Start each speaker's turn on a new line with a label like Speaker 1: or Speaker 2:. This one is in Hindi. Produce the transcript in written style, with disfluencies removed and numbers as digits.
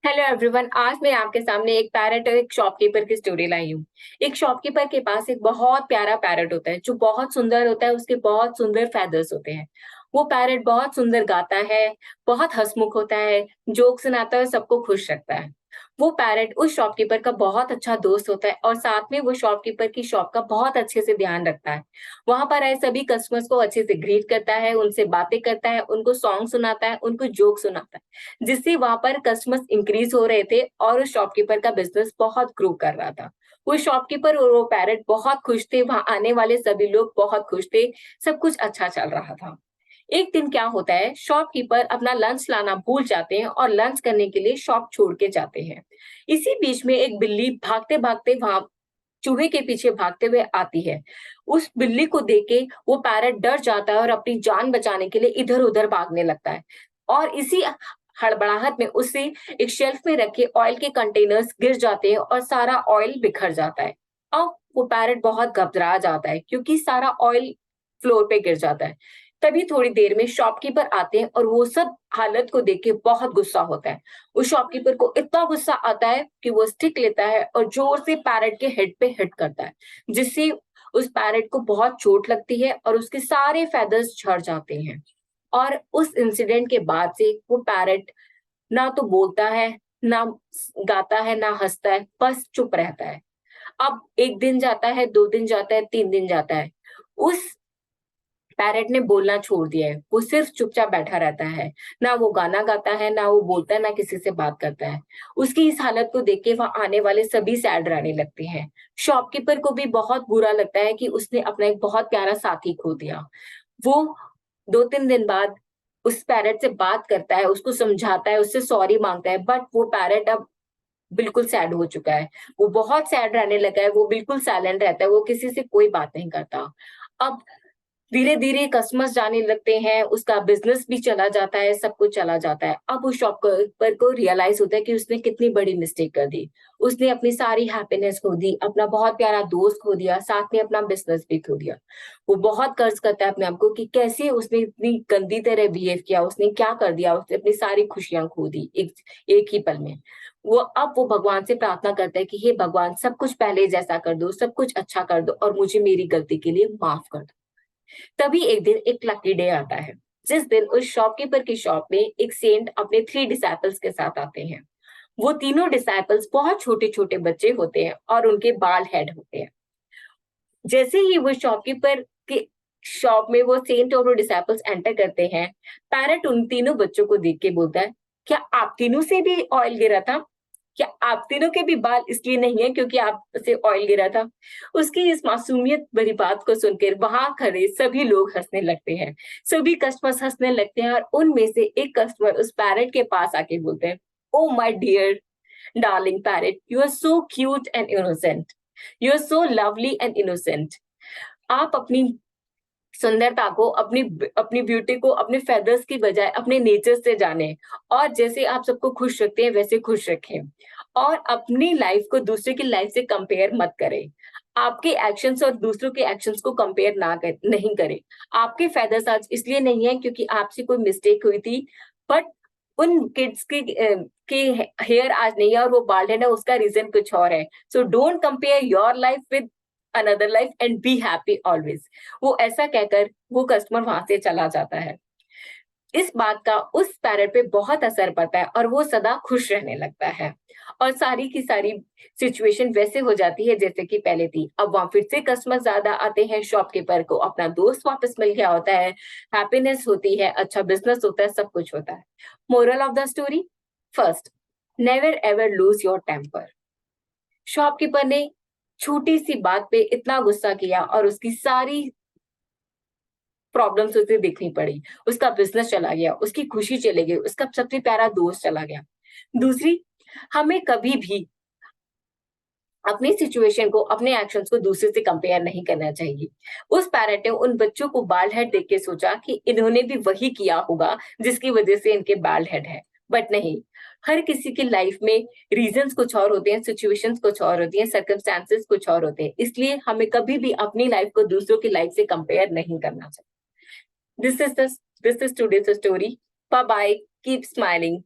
Speaker 1: Hello everyone. आज मैं आपके सामने एक पैरट और एक शॉपकीपर की स्टोरी लाई हूँ। एक शॉपकीपर के पास एक बहुत प्यारा पैरट होता है जो बहुत सुंदर होता है। उसके बहुत सुंदर फेदर्स होते हैं। वो पैरट बहुत सुंदर गाता है, बहुत हंसमुख होता है, जोक सुनाता है और सबको खुश रखता है। वो पैरट उस शॉपकीपर का बहुत अच्छा दोस्त होता है और साथ में वो शॉपकीपर की शॉप का बहुत अच्छे से ध्यान रखता है। वहां पर आए सभी कस्टमर्स को अच्छे से ग्रीट करता है, उनसे बातें करता है, उनको सॉन्ग सुनाता है, उनको जोक सुनाता है, जिससे वहां पर कस्टमर्स इंक्रीज हो रहे थे और उस शॉपकीपर का बिजनेस बहुत ग्रो कर रहा था। वो शॉपकीपर और वो पैरट बहुत खुश थे, वहां आने वाले सभी लोग बहुत खुश थे। सब कुछ अच्छा चल रहा था। एक दिन क्या होता है, शॉपकीपर अपना लंच लाना भूल जाते हैं और लंच करने के लिए शॉप छोड़ के जाते हैं। इसी बीच में एक बिल्ली भागते भागते वहां चूहे के पीछे भागते हुए आती है। उस बिल्ली को देख के वो पैरट डर जाता है और अपनी जान बचाने के लिए इधर उधर भागने लगता है। और इसी हड़बड़ाहट में उससे एक शेल्फ में रखे ऑयल के कंटेनर्स गिर जाते हैं और सारा ऑयल बिखर जाता है। अब वो पैरट बहुत घबरा जाता है क्योंकि सारा ऑयल फ्लोर पे गिर जाता है। तभी थोड़ी देर में शॉपकीपर आते हैं और वो सब हालत को देख के बहुत गुस्सा होता है। उस शॉपकीपर को इतना गुस्सा आता है कि वो स्टिक लेता है और जोर से पैरट के हेड पे हिट करता है, जिससे उस पैरट को बहुत चोट लगती है और उसके सारे फेदर्स झड़ जाते हैं। और उस इंसिडेंट के बाद से वो पैरट ना तो बोलता है, ना गाता है, ना हंसता है, बस चुप रहता है। अब 1 दिन जाता है, 2 दिन जाता है, 3 दिन जाता है। उस पैरट ने बोलना छोड़ दिया है, वो सिर्फ चुपचाप बैठा रहता है। ना वो गाना गाता है, ना वो बोलता है, ना किसी से बात करता है। उसकी इस हालत को देख के वहां आने वाले सभी सैड रहने लगते हैं। शॉपकीपर को भी बहुत बुरा लगता है कि उसने अपना एक बहुत प्यारा साथी खो दिया। वो 2-3 दिन बाद उस पैरट से बात करता है, उसको समझाता है, उससे सॉरी मांगता है, बट वो पैरट अब बिल्कुल सैड हो चुका है। वो बहुत सैड रहने लगा है, वो बिल्कुल साइलेंट रहता है, वो किसी से कोई बात नहीं करता। अब धीरे-धीरे कस्टमर्स जाने लगते हैं, उसका बिज़नेस भी चला जाता है, सब कुछ चला जाता है। अब उस शॉपकीपर को रियलाइज़ होता है कि उसने कितनी बड़ी मिस्टेक कर दी। उसने अपनी सारी हैप्पीनेस खो दी, अपना बहुत प्यारा दोस्त खो दिया, साथ में अपना बिज़नेस भी खो दिया। वो बहुत कर्ज़ करता है अपने आप को कि कैसे उसने इतनी गंदी तरह बिहेव किया, उसने क्या कर दिया, उसने अपनी सारी खुशियाँ खो दी एक एक ही पल में। वो भगवान से प्रार्थना करता है कि हे भगवान, सब कुछ पहले जैसा कर दो, सब कुछ अच्छा कर दो और मुझे मेरी गलती के लिए माफ़ कर दो। तभी एक दिन एक लकी डे आता है, जिस दिन उस शॉपकीपर की शॉप में एक सेंट अपने 3 डिसाइपल्स के साथ आते हैं। वो तीनों डिसाइपल्स बहुत छोटे-छोटे बच्चे होते हैं और उनके बाल हेड होते हैं। जैसे ही वो शॉपकीपर के शॉप में वो सेंट और वो डिसाइपल्स एंटर करते हैं, पैरट उन तीनों बच्चों को देख के बोलता है, "क्या आप तीनों से भी ऑयल गिरा था? क्या आप तीनों के भी बाल इसलिए नहीं है क्योंकि आप से ऑयल गिरा था?" उसकी इस मासूमियत भरी बात को सुनकर वहां खड़े सभी लोग हंसने लगते हैं। सभी कस्टमर्स हंसने लगते हैं और उनमें से एक कस्टमर उस पैरट के पास आके बोलते हैं, "oh my dear darling parrot, you are so cute and innocent. You are so lovely and innocent. आप अपनी सुंदरता को, अपनी अपनी ब्यूटी को अपने फेदर्स की बजाय अपने नेचर से जानें और जैसे आप सबको खुश रखते हैं वैसे खुश रखें और अपनी लाइफ को दूसरे की लाइफ से कंपेयर मत करें। आपके एक्शंस और दूसरों के एक्शंस को कंपेयर ना कर नहीं करें। आपके फेदर्स आज इसलिए नहीं है क्योंकि आपसे कोई मिस्टेक हुई थी, बट उन किड्स के हेयर आज नहीं है और वो बाल्ड है, उसका रीजन कुछ और है। So don't compare your life with another life and be happy always. वो ऐसा कहकर वो कस्टमर वहां से चला जाता है। इस बात का उस पैरट पे बहुत असर पड़ता है और वो सदा खुश रहने लगता है और सारी की सारी सिचुएशन वैसे हो जाती है जैसे कि पहले थी। अब वहां फिर से कस्टमर ज्यादा आते हैं, शॉपकीपर को अपना दोस्त वापस मिल गया होता है, हैप्पीनेस होती है, अच्छा बिजनेस होता है, सब कुछ होता है। Moral of the story, first, never ever lose your temper. Shopkeeper ने छोटी सी बात पे इतना गुस्सा किया और उसकी सारी प्रॉब्लम्स उसे देखनी पड़ी। उसका बिज़नेस चला गया, उसकी खुशी चली गई, उसका सबसे प्यारा दोस्त चला गया। दूसरी, हमें कभी भी अपनी सिचुएशन को, अपने एक्शंस को दूसरे से कंपेयर नहीं करना चाहिए। उस पैरेंट ने उन बच्चों को बाल्ड हेड देख के सोचा कि इन्होंने भी वही किया होगा जिसकी वजह से इनके बाल्ड हेड है, बट नहीं। हर किसी की लाइफ में रीजंस कुछ और होते हैं, सिचुएशंस कुछ और होती हैं, सर्कमस्टेंसेस कुछ और होते हैं। इसलिए हमें कभी भी अपनी लाइफ को दूसरों की लाइफ से कंपेयर नहीं करना चाहिए। This is today's story. Bye bye. Keep smiling.